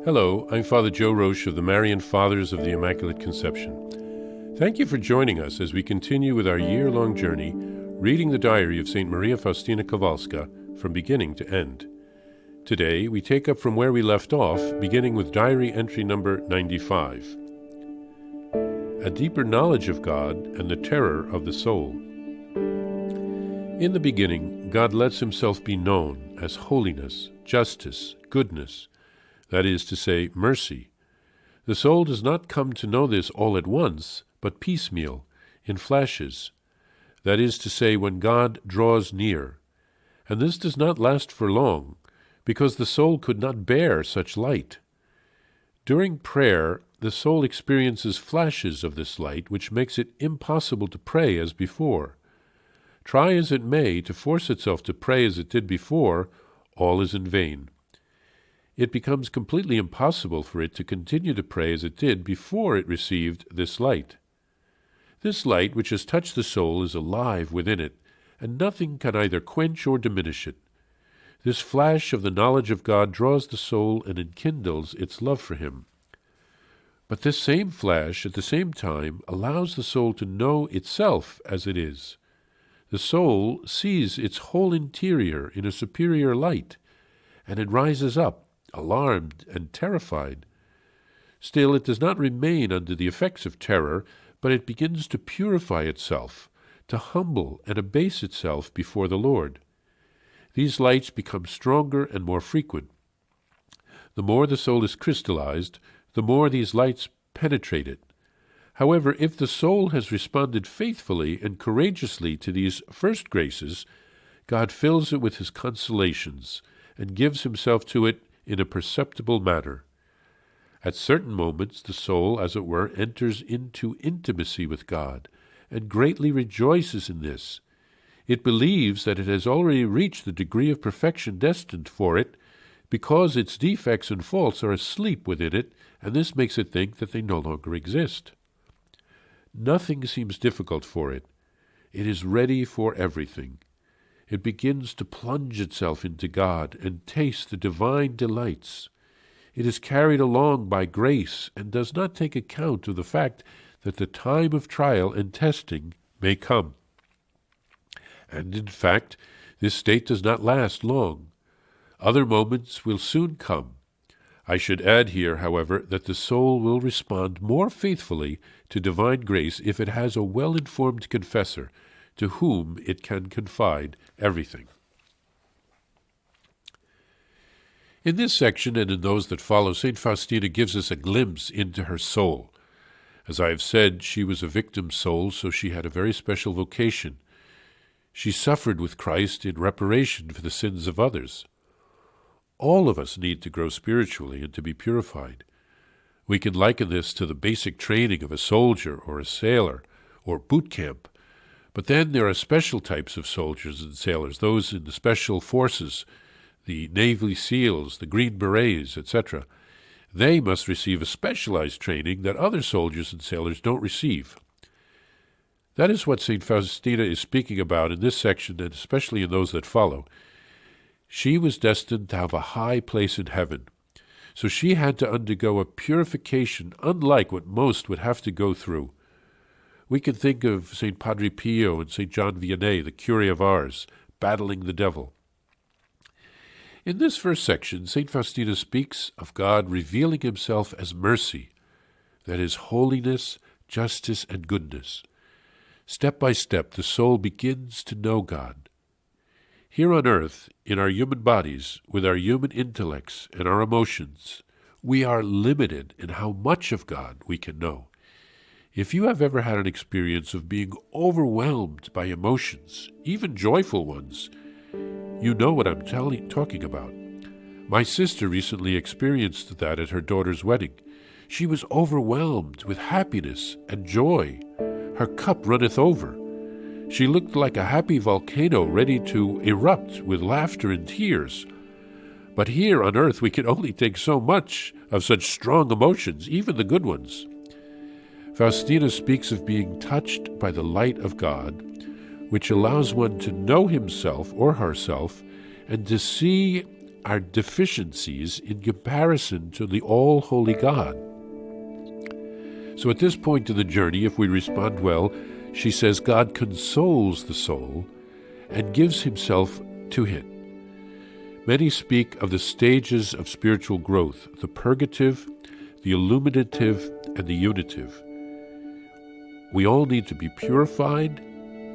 Hello, I'm Father Joe Roesch of the Marian Fathers of the Immaculate Conception. Thank you for joining us as we continue with our year-long journey reading the diary of St. Maria Faustina Kowalska from beginning to end. Today, we take up from where we left off, beginning with diary entry number 95. A deeper knowledge of God and the terror of the soul. In the beginning, God lets himself be known as holiness, justice, goodness, that is to say, mercy. The soul does not come to know this all at once, but piecemeal, in flashes, that is to say, when God draws near. And this does not last for long, because the soul could not bear such light. During prayer, the soul experiences flashes of this light, which makes it impossible to pray as before. Try as it may to force itself to pray as it did before, all is in vain. It becomes completely impossible for it to continue to pray as it did before it received this light. This light which has touched the soul is alive within it, and nothing can either quench or diminish it. This flash of the knowledge of God draws the soul and enkindles its love for him. But this same flash, at the same time, allows the soul to know itself as it is. The soul sees its whole interior in a superior light, and it rises up, alarmed and terrified. Still, it does not remain under the effects of terror, but it begins to purify itself, to humble and abase itself before the Lord. These lights become stronger and more frequent. The more the soul is crystallized, the more these lights penetrate it. However, if the soul has responded faithfully and courageously to these first graces, God fills it with his consolations and gives himself to it in a perceptible manner. At certain moments, the soul, as it were, enters into intimacy with God, and greatly rejoices in this. It believes that it has already reached the degree of perfection destined for it, because its defects and faults are asleep within it, and this makes it think that they no longer exist. Nothing seems difficult for it. It is ready for everything. It begins to plunge itself into God and taste the divine delights. It is carried along by grace and does not take account of the fact that the time of trial and testing may come. And in fact, this state does not last long. Other moments will soon come. I should add here, however, that the soul will respond more faithfully to divine grace if it has a well-informed confessor, to whom it can confide everything. In this section and in those that follow, St. Faustina gives us a glimpse into her soul. As I have said, she was a victim soul, so she had a very special vocation. She suffered with Christ in reparation for the sins of others. All of us need to grow spiritually and to be purified. We can liken this to the basic training of a soldier or a sailor or boot camp. But then there are special types of soldiers and sailors, those in the special forces, the Navy SEALs, the Green Berets, etc. They must receive a specialized training that other soldiers and sailors don't receive. That is what St. Faustina is speaking about in this section, and especially in those that follow. She was destined to have a high place in heaven, so she had to undergo a purification unlike what most would have to go through. We can think of St. Padre Pio and St. John Vianney, the Cure of Ars, battling the devil. In this first section, St. Faustina speaks of God revealing himself as mercy, that is, holiness, justice, and goodness. Step by step, the soul begins to know God. Here on earth, in our human bodies, with our human intellects and our emotions, we are limited in how much of God we can know. If you have ever had an experience of being overwhelmed by emotions, even joyful ones, you know what I'm talking about. My sister recently experienced that at her daughter's wedding. She was overwhelmed with happiness and joy. Her cup runneth over. She looked like a happy volcano ready to erupt with laughter and tears. But here on earth we can only take so much of such strong emotions, even the good ones. Faustina speaks of being touched by the light of God, which allows one to know himself or herself and to see our deficiencies in comparison to the all-holy God. So at this point in the journey, if we respond well, she says God consoles the soul and gives himself to it. Many speak of the stages of spiritual growth, the purgative, the illuminative, and the unitive. We all need to be purified,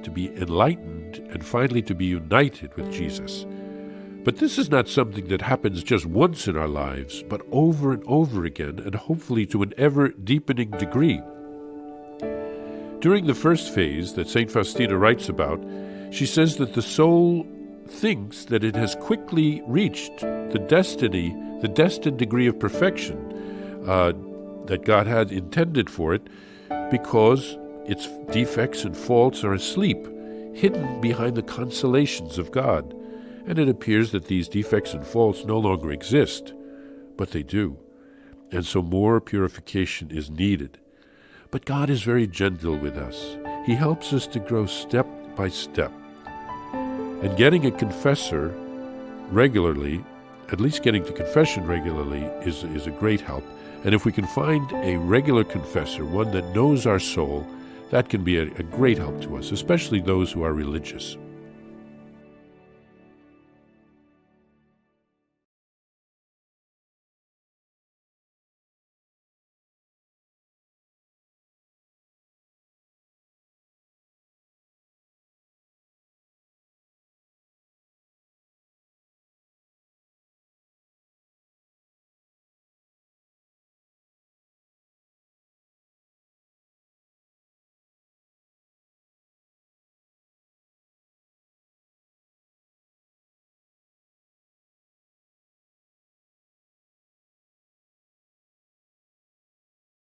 to be enlightened, and finally to be united with Jesus. But this is not something that happens just once in our lives, but over and over again, and hopefully to an ever-deepening degree. During the first phase that St. Faustina writes about, she says that the soul thinks that it has quickly reached the destined degree of perfection that God had intended for it, because its defects and faults are asleep, hidden behind the consolations of God. And it appears that these defects and faults no longer exist, but they do. And so more purification is needed. But God is very gentle with us. He helps us to grow step by step. And getting a confessor regularly, at least getting to confession regularly, is a great help. And if we can find a regular confessor, one that knows our soul, that can be a great help to us, especially those who are religious.